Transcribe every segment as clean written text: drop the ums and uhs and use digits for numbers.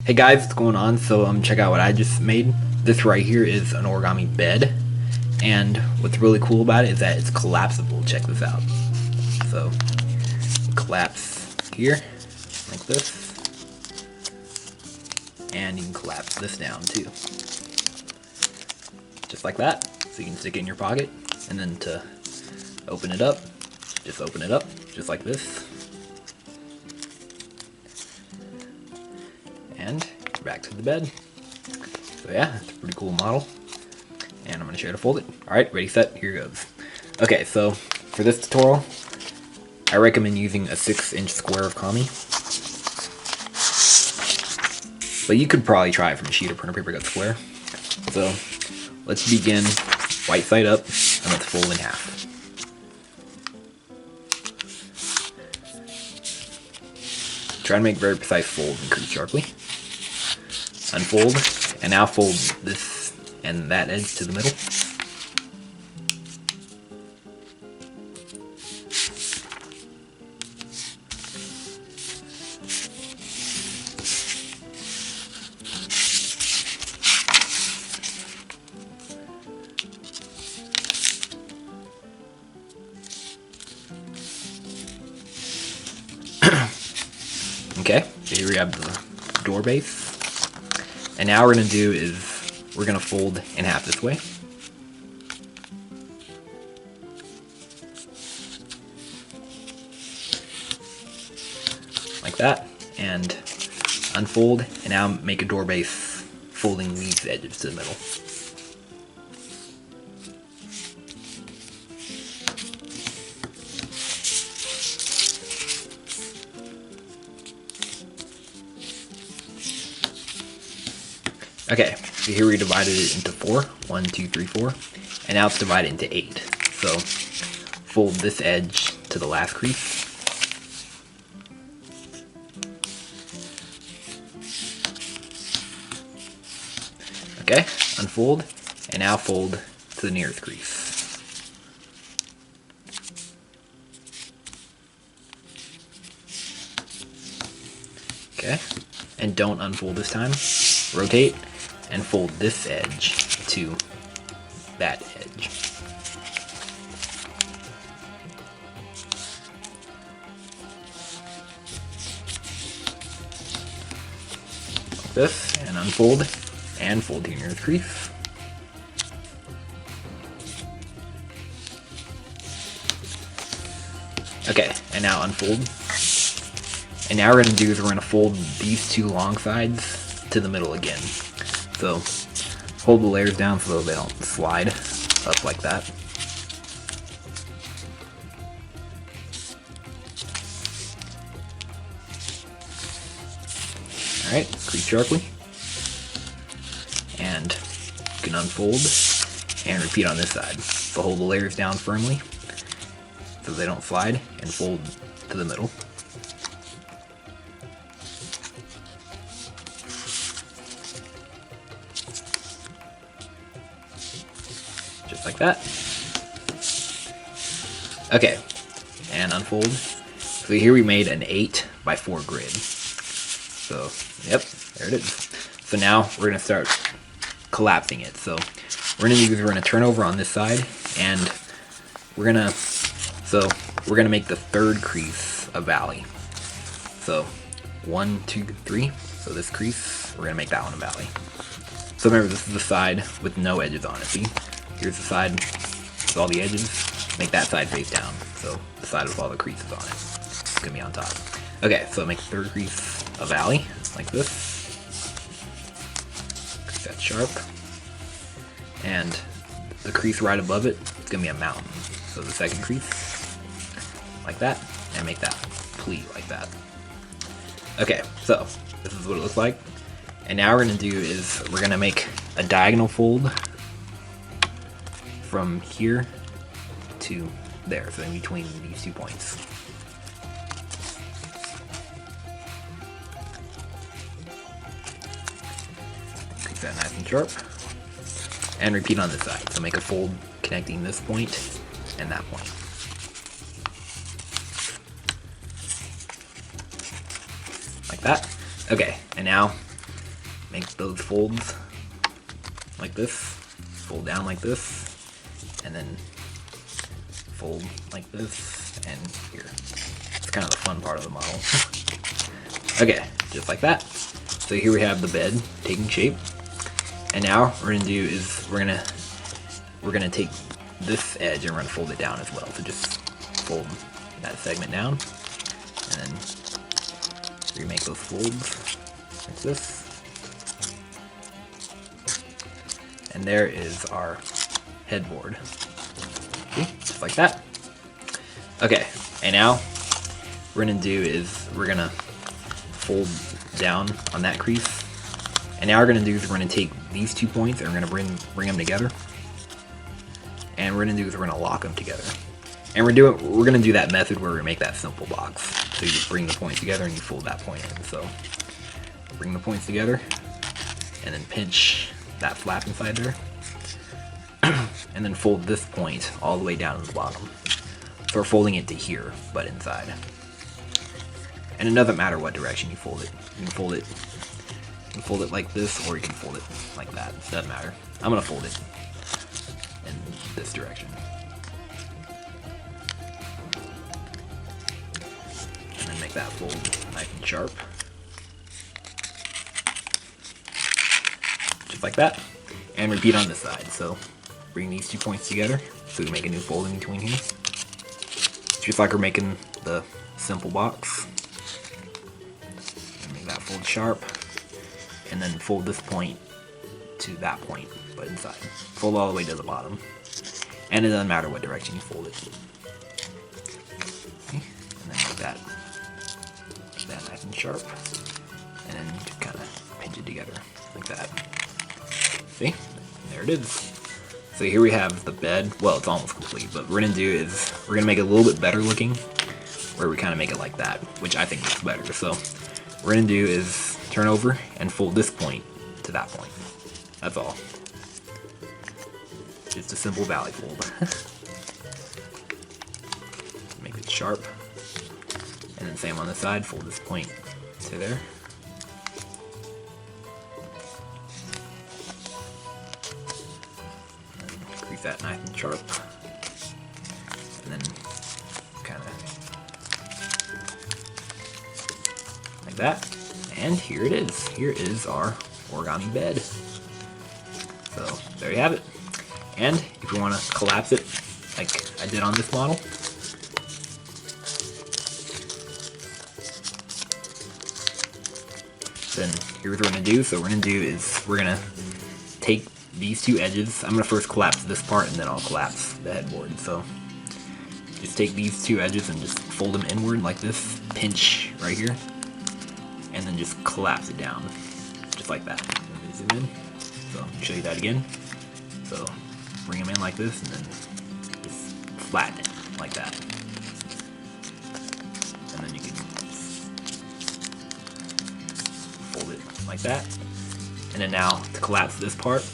Hey guys, what's going on? So check out what I just made. This right here is an origami bed, and what's really cool about it is that it's collapsible. Check this out. So collapse here like this, and you can collapse this down too, just like that. So you can stick it in your pocket, and then to open it up, just open it up just like this. And back to the bed. So yeah, it's a pretty cool model. And I'm gonna show you how to fold it. Alright, ready, set, here goes. Okay, so for this tutorial, I recommend using a 6-inch square of kami. But you could probably try it from a sheet of printer paper cut square. So let's begin right side up and let's fold in half. Try to make very precise folds and crease sharply. Unfold, and now fold this and that edge to the middle. Okay, so here we have the door base. And now what we're going to do is we're going to fold in half this way. Like that. And unfold, and now make a door base folding these edges to the middle. Okay, so here we divided it into 4. 1, 2, 3, 4. And now it's divided into 8. So fold this edge to the last crease. Okay, unfold, and now fold to the nearest crease. Okay, and don't unfold this time. Rotate and fold this edge to that edge. Like this, and unfold and fold to your nearest crease. Okay, and now unfold. And now what we're going to do is we're going to fold these two long sides to the middle again. So hold the layers down so they don't slide up like that. Alright, crease sharply. And you can unfold and repeat on this side. So hold the layers down firmly so they don't slide and fold to the middle. Just like that. Okay, and unfold. So here we made an 8 by 4 grid. So, yep, there it is. So now we're gonna start collapsing it. So we're gonna turn over on this side, and we're gonna make the third crease a valley. So 1, 2, 3. So this crease, we're gonna make that one a valley. So remember, this is the side with no edges on it. See? Here's the side with all the edges. Make that side face down. So the side with all the creases on it. It's gonna be on top. Okay, so make the third crease a valley, like this. Crease that sharp. And the crease right above it, it's gonna be a mountain. So the second crease, like that, and make that pleat like that. Okay, so this is what it looks like. And now what we're gonna do is we're gonna make a diagonal fold from here to there, so in between these 2 points. Keep that nice and sharp. And repeat on this side. So make a fold connecting this point and that point. Like that. Okay, and now make those folds like this, fold down like this, and then fold like this, and here. It's kind of the fun part of the model. Okay, just like that. So here we have the bed taking shape. And now what we're gonna do is we're gonna take this edge and we're gonna fold it down as well. So just fold that segment down, and then remake those folds like this. And there is our headboard. See? Just like that. Okay, and now what we're gonna do is we're gonna fold down on that crease. And now what we're gonna do is we're gonna take these 2 points and we're gonna bring them together. And what we're gonna do is we're gonna lock them together. And we're gonna do that method where we make that simple box. So you just bring the points together and you fold that point in. So bring the points together and then pinch that flap inside there. And then fold this point all the way down to the bottom. So we're folding it to here, but inside. And it doesn't matter what direction you fold it. You can fold it like this, or you can fold it like that. It doesn't matter. I'm gonna fold it in this direction. And then make that fold nice and sharp. Just like that. And repeat on this side. So bring these 2 points together so we make a new fold in between here. Just like we're making the simple box. Make that fold sharp. And then fold this point to that point, but inside. Fold all the way to the bottom. And it doesn't matter what direction you fold it. Okay. And then make that nice and sharp. And then just kind of pinch it together like that. See? There it is. So here we have the bed. Well, it's almost complete, but what we're gonna do is we're gonna make it a little bit better looking, where we kind of make it like that, which I think looks better. So what we're gonna do is turn over and fold this point to that point. That's all. Just a simple valley fold. Make it sharp. And then same on this side, fold this point to there. And crease that nice and sharp. And then kind of like that. And here it is. Here is our origami bed. So there you have it. And if you want to collapse it like I did on this model, then here's what we're going to do. So what we're going to do is we're going to take these 2 edges. I'm going to first collapse this part and then I'll collapse the headboard. So just take these 2 edges and just fold them inward like this. Pinch right here. And then just collapse it down, just like that. Let me zoom in. So let me show you that again. So bring them in like this, and then just flatten it like that. And then you can fold it like that. And then now to collapse this part,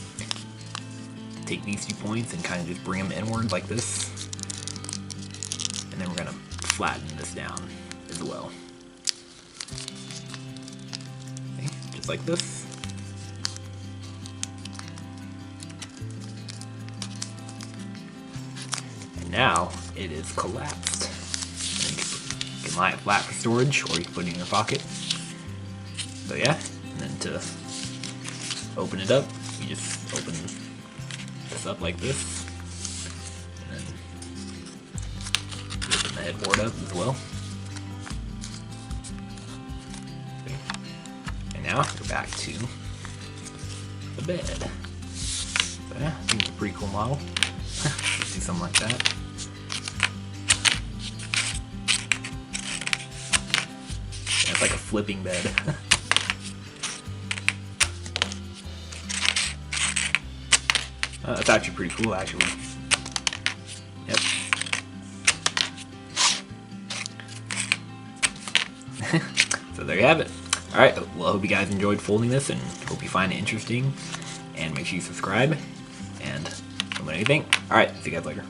take these 2 points and kind of just bring them inward like this. And then we're gonna flatten this down as well. Just like this. And now it is collapsed. And you can lie it flat for storage, or you can put it in your pocket. So yeah, and then to open it up, you just open this up like this. And then open the headboard up as well. Now we're back to the bed. So yeah, I think it's a pretty cool model. Let's do something like that. Yeah, it's like a flipping bed. That's actually pretty cool, actually. Yep. So there you have it. Alright, well I hope you guys enjoyed folding this and hope you find it interesting. And make sure you subscribe and let me know what you think. Alright, see you guys later.